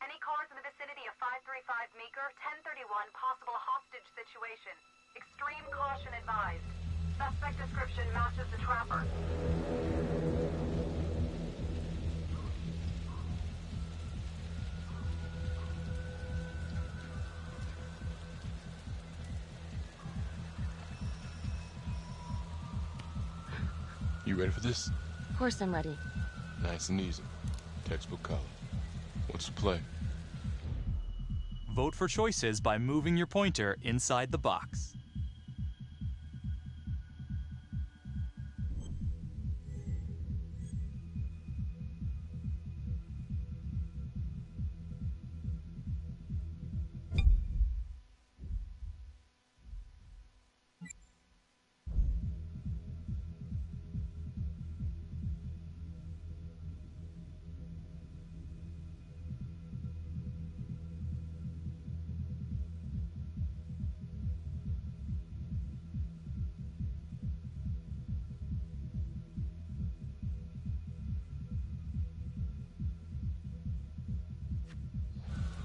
Any cars in the vicinity of 535 Meeker, 1031, possible hostage situation. Extreme caution advised. Suspect description matches the trapper. You ready for this? Of course I'm ready. Nice and easy. Textbook color. What's the play? Vote for choices by moving your pointer inside the box.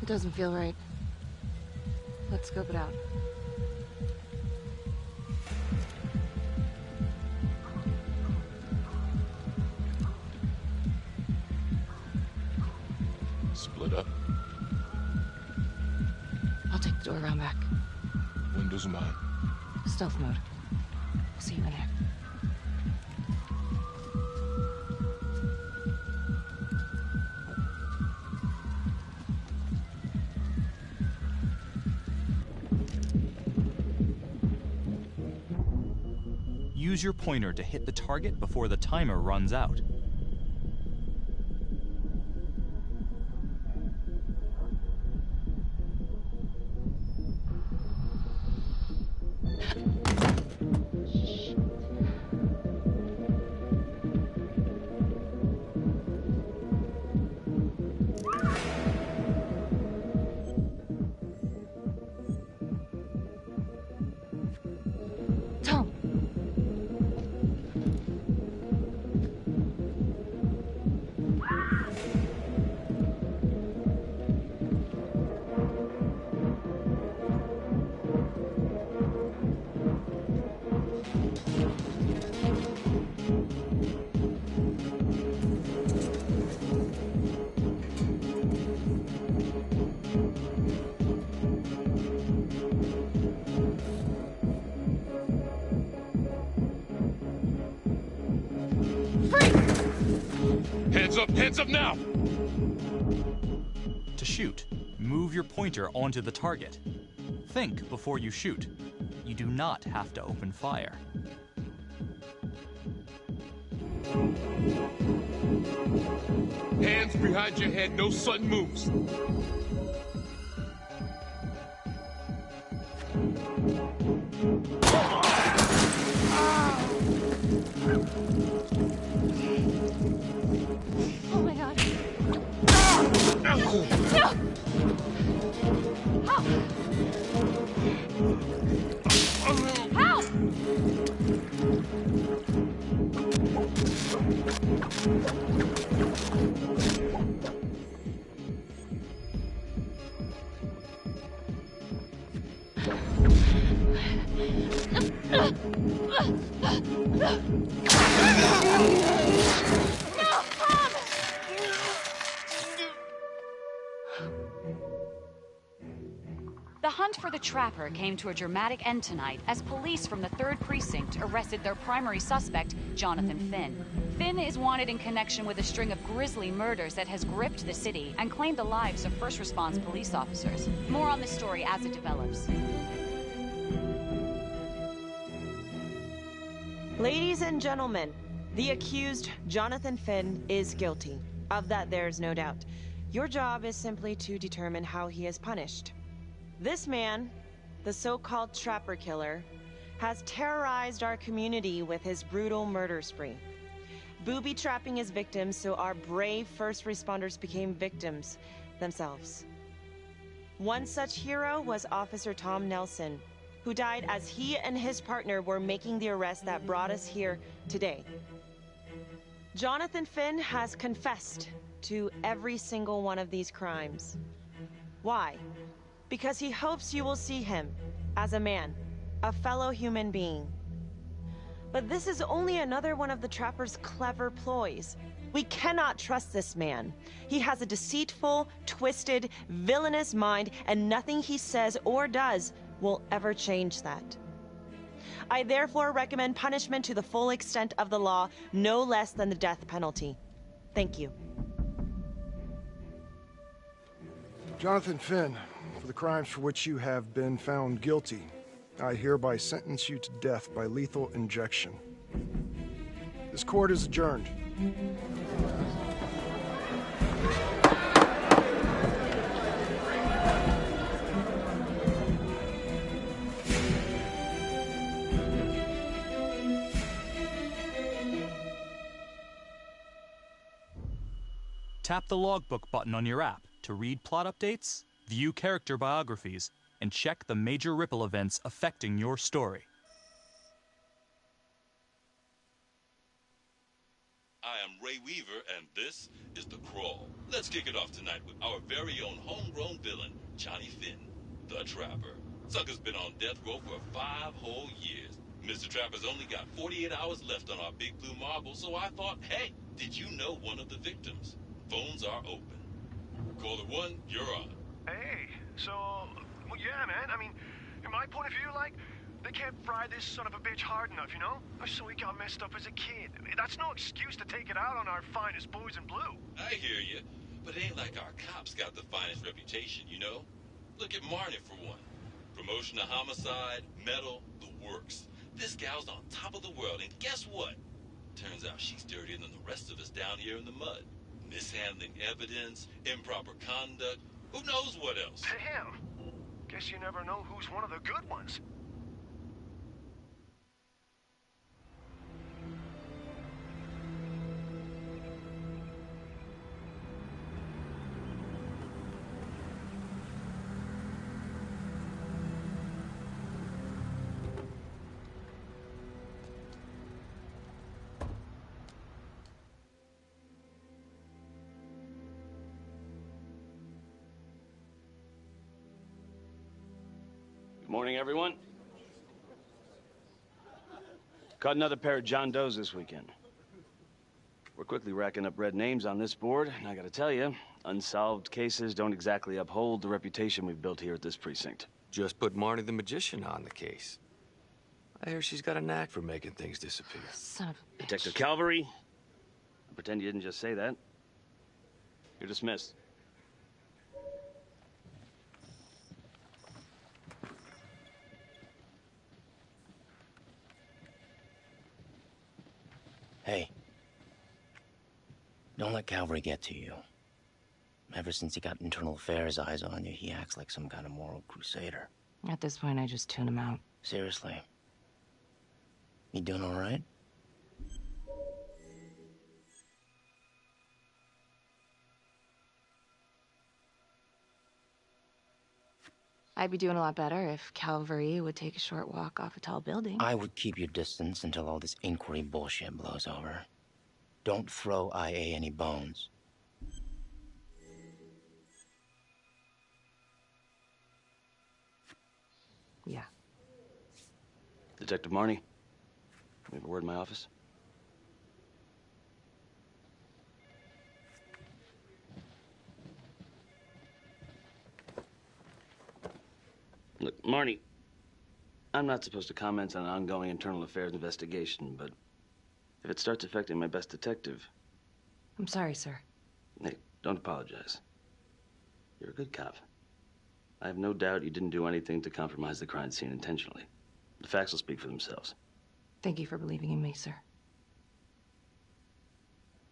It doesn't feel right. Let's scope it out. Split up. I'll take the door around back. Windows mine. Stealth mode. We'll see you in there. Use your pointer to hit the target before the timer runs out. Tom! Hands up now! To shoot, move your pointer onto the target. Think before you shoot. You do not have to open fire. Hands behind your head, no sudden moves. Oh my god. No! Help! The hunt for the Trapper came to a dramatic end tonight as police from the 3rd Precinct arrested their primary suspect, Jonathan Finn. Finn is wanted in connection with a string of grisly murders that has gripped the city and claimed the lives of first response police officers. More on this story as it develops. Ladies and gentlemen, the accused, Jonathan Finn, is guilty. Of that, there's no doubt. Your job is simply to determine how he is punished. This man, the so-called Trapper Killer, has terrorized our community with his brutal murder spree. Booby-trapping his victims so our brave first responders became victims themselves. One such hero was Officer Tom Nelson, who died as he and his partner were making the arrest that brought us here today. Jonathan Finn has confessed to every single one of these crimes. Why? Because he hopes you will see him as a man, a fellow human being. But this is only another one of the Trapper's clever ploys. We cannot trust this man. He has a deceitful, twisted, villainous mind, and nothing he says or does will ever change that. I therefore recommend punishment to the full extent of the law, no less than the death penalty. Thank you. Jonathan Finn, for the crimes for which you have been found guilty, I hereby sentence you to death by lethal injection. This court is adjourned. Tap the logbook button on your app to read plot updates, view character biographies, and check the major ripple events affecting your story. I am Ray Weaver, and this is The Crawl. Let's kick it off tonight with our very own homegrown villain, Johnny Finn, the Trapper. Sucker's been on death row for 5 whole years. Mr. Trapper's only got 48 hours left on our big blue marble, so I thought, hey, did you know one of the victims? Phones are open. Caller 1, you're on. Hey, so, well, yeah, man, I mean, in my point of view, like, they can't fry this son of a bitch hard enough, you know? So he got messed up as a kid. That's no excuse to take it out on our finest boys in blue. I hear you, but it ain't like our cops got the finest reputation, you know? Look at Marnie, for one. Promotion to homicide, medal, the works. This gal's on top of the world, and guess what? Turns out she's dirtier than the rest of us down here in the mud. Mishandling evidence, improper conduct, who knows what else? Damn. Guess you never know who's one of the good ones. Morning, everyone. Caught another pair of John Does this weekend. We're quickly racking up red names on this board, and I gotta tell you, unsolved cases don't exactly uphold the reputation we've built here at this precinct. Just put Marnie the Magician on the case. I hear she's got a knack for making things disappear. Son of a bitch. Detective Calvary, pretend you didn't just say that. You're dismissed. Hey, don't let Calvary get to you. Ever since he got internal affairs eyes on you, he acts like some kind of moral crusader. At this point, I just tune him out. Seriously. You doing all right? I'd be doing a lot better if Calvary would take a short walk off a tall building. I would keep your distance until all this inquiry bullshit blows over. Don't throw IA any bones. Yeah. Detective Marnie, we have a word in my office. Look, Marnie, I'm not supposed to comment on an ongoing internal affairs investigation, but if it starts affecting my best detective... I'm sorry, sir. Hey, don't apologize. You're a good cop. I have no doubt you didn't do anything to compromise the crime scene intentionally. The facts will speak for themselves. Thank you for believing in me, sir.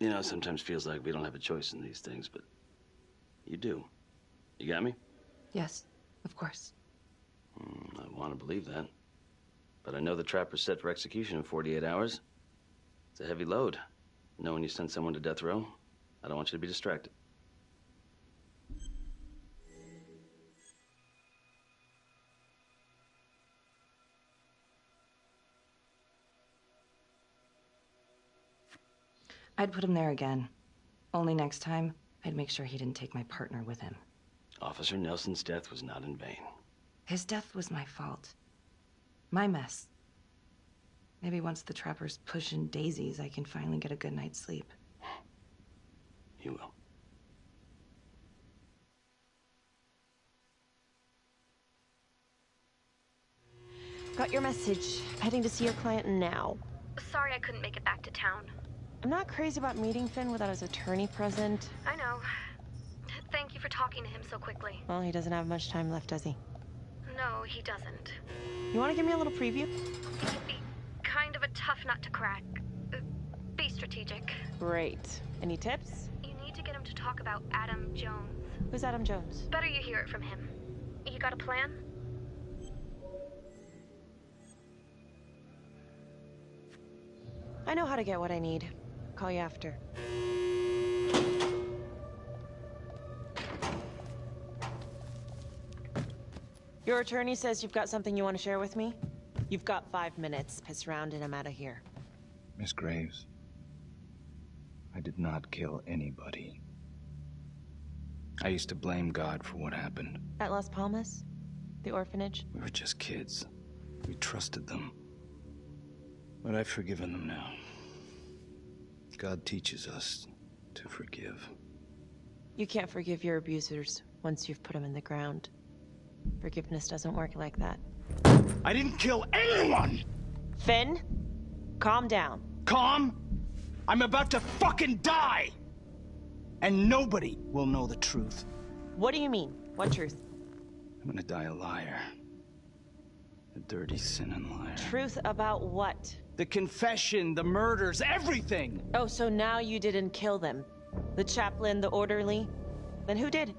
You know, it sometimes feels like we don't have a choice in these things, but you do. You got me? Yes, of course. I want to believe that. But I know the Trapper's set for execution in 48 hours. It's a heavy load. Knowing you send someone to death row, I don't want you to be distracted. I'd put him there again. Only next time, I'd make sure he didn't take my partner with him. Officer Nelson's death was not in vain. His death was my fault. My mess. Maybe once the trapper's pushing daisies, I can finally get a good night's sleep. You will. Got your message. Heading to see your client now. Sorry I couldn't make it back to town. I'm not crazy about meeting Finn without his attorney present. I know. Thank you for talking to him so quickly. Well, he doesn't have much time left, does he? No, he doesn't. You want to give me a little preview? It'd be kind of a tough nut to crack. Be strategic. Great. Any tips? You need to get him to talk about Adam Jones. Who's Adam Jones? Better you hear it from him. You got a plan? I know how to get what I need. Call you after. Your attorney says you've got something you want to share with me? You've got 5 minutes. Piss around and I'm out of here. Miss Graves, I did not kill anybody. I used to blame God for what happened. At Las Palmas? The orphanage? We were just kids. We trusted them. But I've forgiven them now. God teaches us to forgive. You can't forgive your abusers once you've put them in the ground. Forgiveness doesn't work like that. I didn't kill anyone! Finn, calm down. Calm? I'm about to fucking die! And nobody will know the truth. What do you mean? What truth? I'm gonna die a liar. A dirty, sinning liar. Truth about what? The confession, the murders, everything! Oh, so now you didn't kill them? The chaplain, the orderly? Then who did?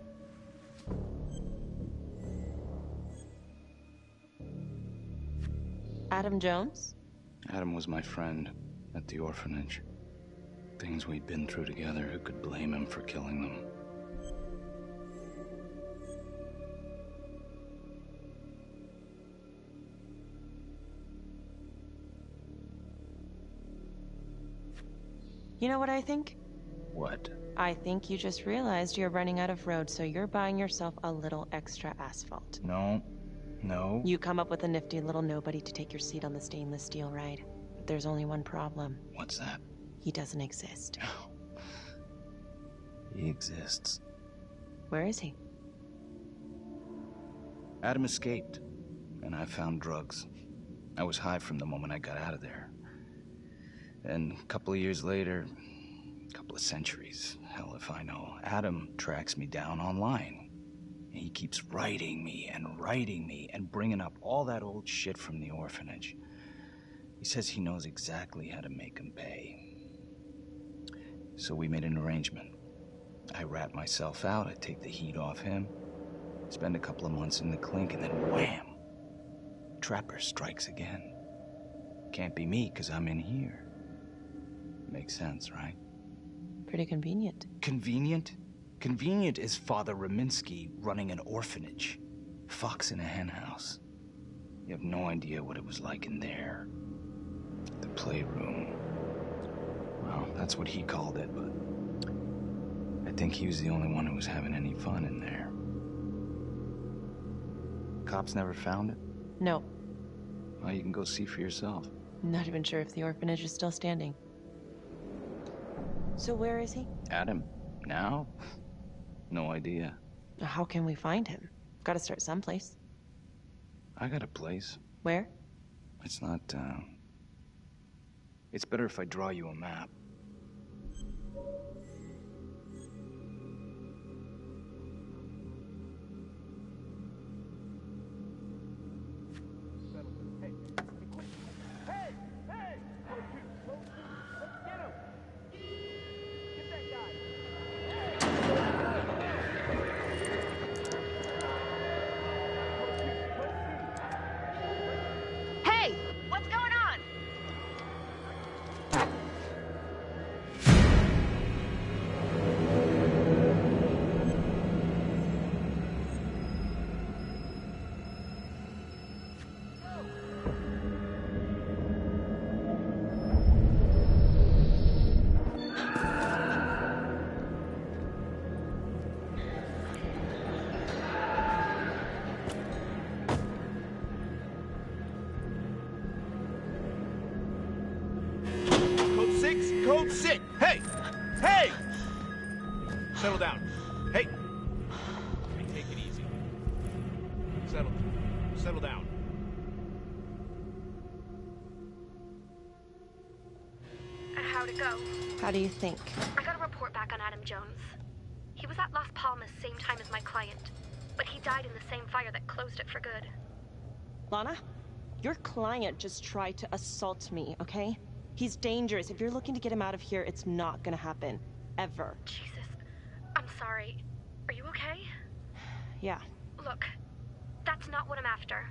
Adam Jones? Adam was my friend at the orphanage. Things we'd been through together, who could blame him for killing them? You know what I think? What? I think you just realized you're running out of road, so you're buying yourself a little extra asphalt. No. No. You come up with a nifty little nobody to take your seat on the stainless steel ride. But there's only one problem. What's that? He doesn't exist. He exists. Where is he? Adam escaped, and I found drugs. I was high from the moment I got out of there. And a couple of years later, a couple of centuries, hell if I know, Adam tracks me down online. He keeps writing me and bringing up all that old shit from the orphanage. He says he knows exactly how to make him pay. So we made an arrangement. I rat myself out, I take the heat off him, spend a couple of months in the clink, and then wham! Trapper strikes again. Can't be me, 'cause I'm in here. Makes sense, right? Pretty convenient. Convenient? Convenient is Father Raminsky running an orphanage. Fox in a henhouse. You have no idea what it was like in there. The playroom. Well, that's what he called it, but I think he was the only one who was having any fun in there. Cops never found it? No. Well, you can go see for yourself. Not even sure if the orphanage is still standing. So where is he? Adam? Now? No idea. How can we find him? Gotta start someplace. I got a place. Where? It's not, It's better if I draw you a map. Settle down. Hey! Hey, take it easy. Settle down. How'd it go? How do you think? I got a report back on Adam Jones. He was at Las Palmas same time as my client, but he died in the same fire that closed it for good. Lana, your client just tried to assault me, okay? He's dangerous. If you're looking to get him out of here, it's not gonna happen. Ever. Jesus. I'm sorry. Are you okay? Yeah. Look, that's not what I'm after.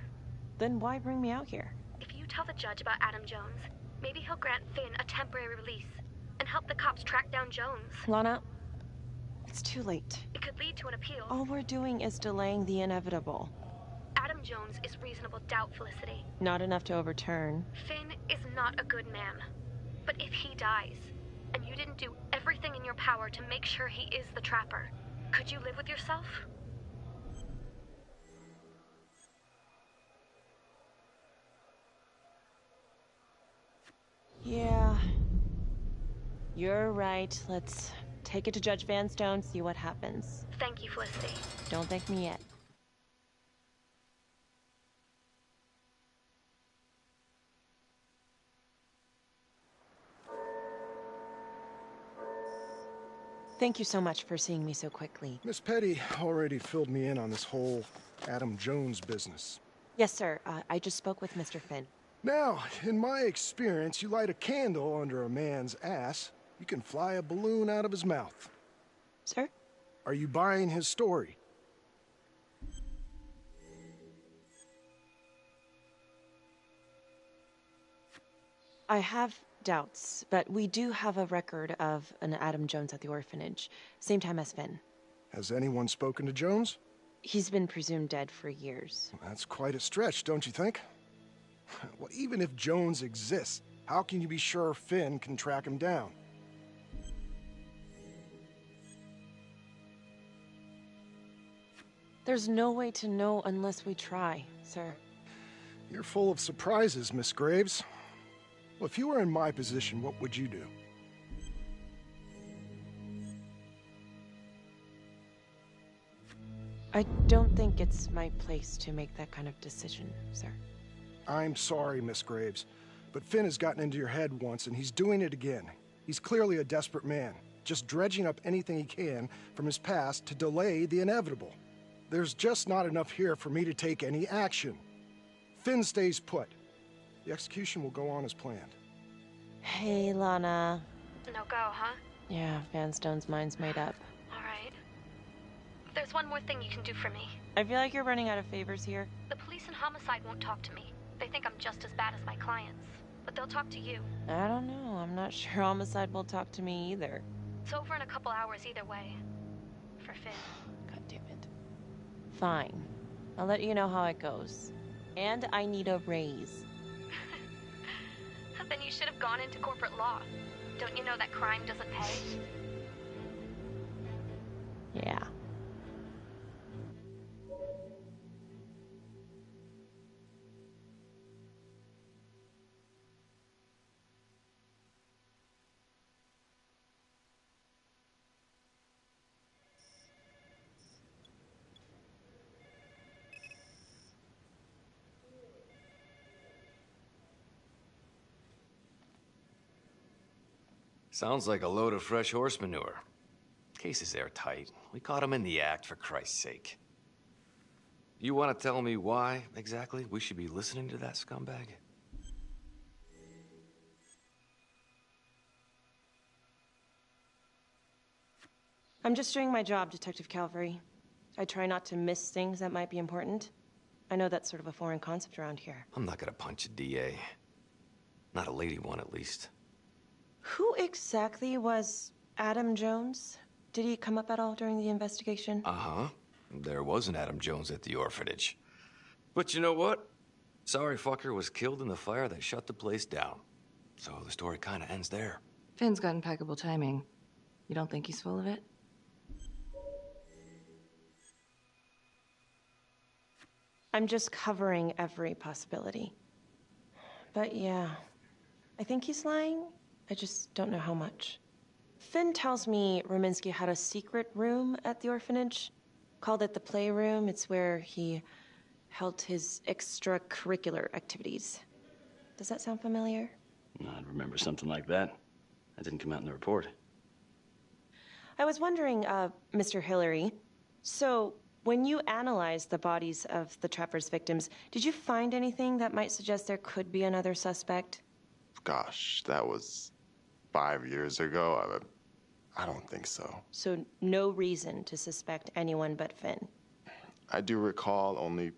Then why bring me out here? If you tell the judge about Adam Jones, maybe he'll grant Finn a temporary release and help the cops track down Jones. Lana, it's too late. It could lead to an appeal. All we're doing is delaying the inevitable. Adam Jones is reasonable doubt, Felicity. Not enough to overturn. Finn is not a good man. But if he dies, and you didn't do everything in your power to make sure he is the trapper, could you live with yourself? Yeah. You're right. Let's take it to Judge Vanstone, see what happens. Thank you, Felicity. Don't thank me yet. Thank you so much for seeing me so quickly. Miss Petty already filled me in on this whole Adam Jones business. Yes, sir. I just spoke with Mr. Finn. Now, in my experience, you light a candle under a man's ass, you can fly a balloon out of his mouth. Sir? Are you buying his story? I have doubts, but we do have a record of an Adam Jones at the orphanage, same time as Finn. Has anyone spoken to Jones? He's been presumed dead for years. That's quite a stretch, don't you think? Well, even if Jones exists, how can you be sure Finn can track him down? There's no way to know unless we try, sir. You're full of surprises, Miss Graves. Well, if you were in my position, what would you do? I don't think it's my place to make that kind of decision, sir. I'm sorry, Miss Graves, but Finn has gotten into your head once, and he's doing it again. He's clearly a desperate man, just dredging up anything he can from his past to delay the inevitable. There's just not enough here for me to take any action. Finn stays put. The execution will go on as planned. Hey, Lana. No go, huh? Yeah, Vanstone's mind's made up. All right. There's one more thing you can do for me. I feel like you're running out of favors here. The police and homicide won't talk to me. They think I'm just as bad as my clients. But they'll talk to you. I don't know. I'm not sure homicide will talk to me either. It's over in a couple hours either way. For Finn. God damn it. Fine. I'll let you know how it goes. And I need a raise. Then you should have gone into corporate law. Don't you know that crime doesn't pay? Yeah. Sounds like a load of fresh horse manure. Case is airtight. We caught him in the act, for Christ's sake. You want to tell me why, exactly, we should be listening to that scumbag? I'm just doing my job, Detective Calvary. I try not to miss things that might be important. I know that's sort of a foreign concept around here. I'm not gonna punch a DA. Not a lady one, at least. Who exactly was Adam Jones? Did he come up at all during the investigation? Uh-huh. There was an Adam Jones at the orphanage. But you know what? Sorry fucker was killed in the fire that shut the place down. So the story kind of ends there. Finn's got impeccable timing. You don't think he's full of it? I'm just covering every possibility. But yeah, I think he's lying. I just don't know how much. Finn tells me Rominsky had a secret room at the orphanage. Called it the playroom. It's where he held his extracurricular activities. Does that sound familiar? I'd remember something like that. That didn't come out in the report. I was wondering, Mr. Hillary, so when you analyzed the bodies of the Trapper's victims, did you find anything that might suggest there could be another suspect? Gosh, that was 5 years ago. I don't think so. So no reason to suspect anyone but Finn? I do recall only,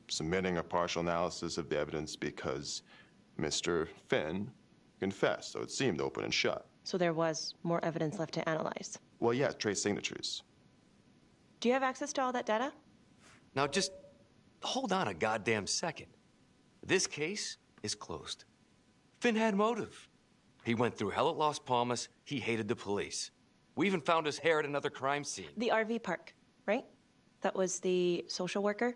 submitting a partial analysis of the evidence because Mr. Finn confessed, so it seemed open and shut. So there was more evidence left to analyze? Well, yeah, trace signatures. Do you have access to all that data? Now just hold on a goddamn second. This case is closed. Finn had motive. He went through hell at Las Palmas. He hated the police. We even found his hair at another crime scene. The RV park, right? That was the social worker?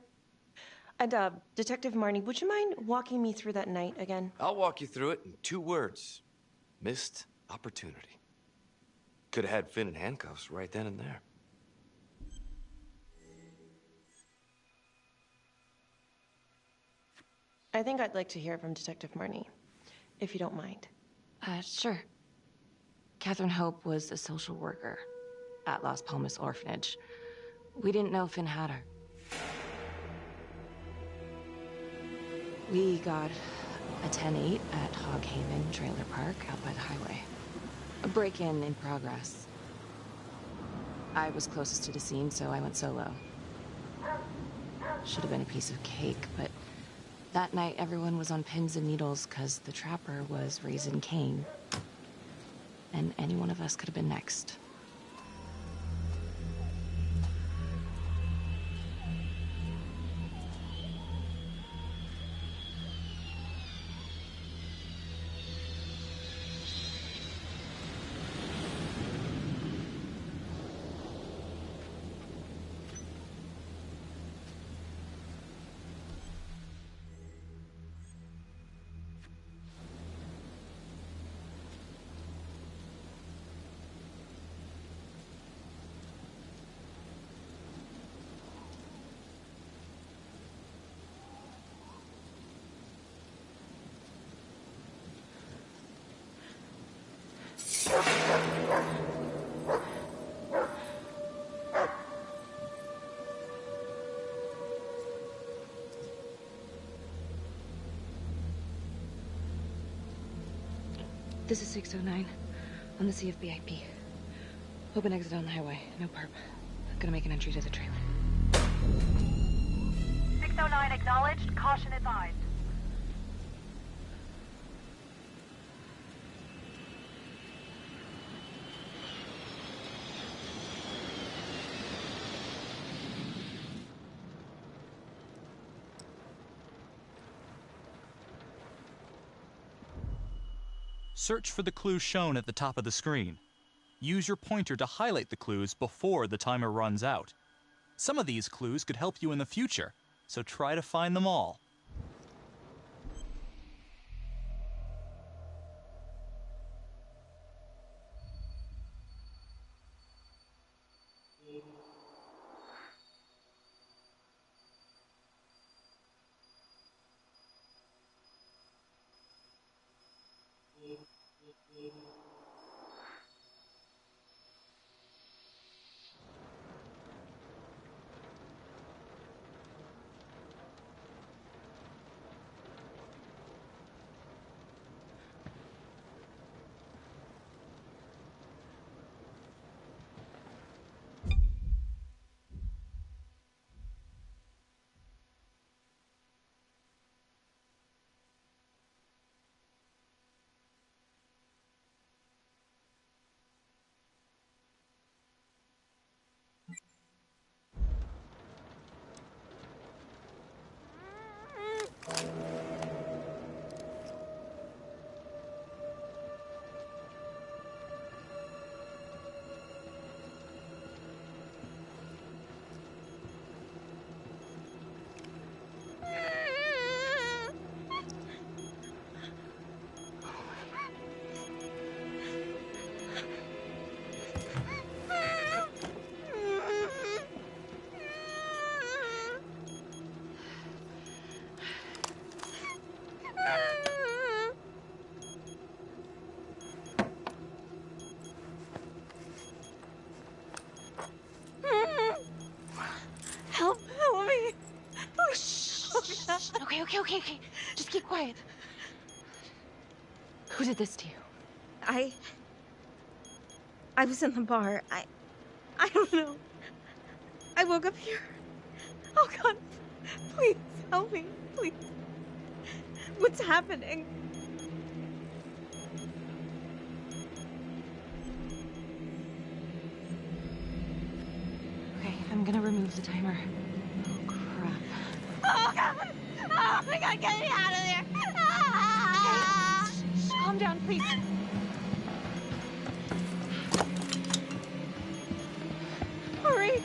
And, Detective Marnie, would you mind walking me through that night again? I'll walk you through it in 2 words. Missed opportunity. Could have had Finn in handcuffs right then and there. I think I'd like to hear from Detective Marnie, if you don't mind. Sure. Catherine Hope was a social worker at Las Palmas Orphanage. We didn't know Finn had her. We got a 10-8 at Hog Haven Trailer Park out by the highway. A break-in in progress. I was closest to the scene, so I went solo. Should have been a piece of cake, but that night everyone was on pins and needles because the Trapper was raising Cain. And any one of us could have been next. This is 609 on the CFBIP. Open exit on the highway. No perp. Gonna make an entry to the trailer. 609 acknowledged. Caution advised. Search for the clues shown at the top of the screen. Use your pointer to highlight the clues before the timer runs out. Some of these clues could help you in the future, so try to find them all. Okay. Just keep quiet. Who did this to you? I was in the bar. I don't know. I woke up here. Oh, God. Please help me. Please. What's happening? Okay, I'm gonna remove the timer. Oh, crap. Oh, God. Oh, my God. Get me out of there. Ah! Okay. Shh, calm down, please. Hurry.